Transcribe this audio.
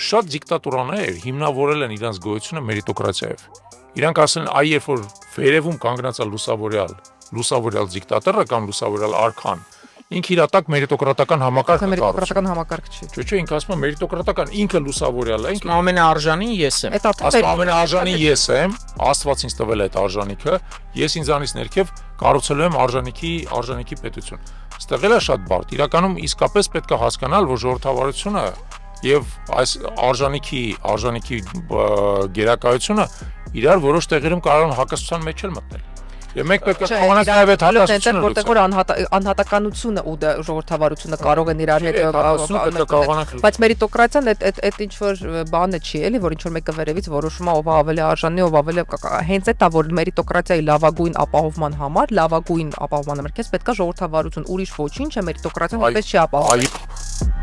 շատ դիկտատուրաներ հիմնավորել են իրենց գոյությունը մերիտոկրատիայով։ Իրանք ասել են, այ երբ որ վերևում կանգնած է լուսավորյալ դիկտատորը կամ լուսավորյալ արքան, ինքը իրատակ մերիտոկրատական համակարգ մերիտոկրատական համակարգ չի։ Չէ, ինքը ասում է մերիտոկրատական, ինքը լուսավորյալ է, ինքը ամենաարժանին ես եմ։ ասում ամենաարժանի ես եմ, Աստված ինձ տվել է այդ արժանիքը, ես ինձանից ներքև կառուցելու եմ արժանիքի պետություն։ Ստեղ էլ է շատ բարդ։ Իրականում իսկապես պետք է հասկանալ, որ ժողովրդավարությունը եւ այս արժանիքի գերակայությունը իրար որոշ տեղերում կարող են հակասության մեջ էլ մտնել։ Եվ մենք պետք է կարողանանք նաև այդ հակասությունը լուծել։ Որտեղ որ անհատականությունը ու ժողովրդավարությունը կարող են իրար հետ բայց մերիտոկրատիան այդ ինչ որ բանը չի, էլի, որ ինչ որ մեկը վերևից որոշում է ով ավելի արժանի, ով ավելի հենց այդ է, որ մերիտոկրատիայի լավագույն ապահովման համար, լավագույն ապահովման համար քեզ պետք է ժողովրդավարություն, ուրիշ ոչինչ է մերիտոկրատիան այդպես չի ապահովում։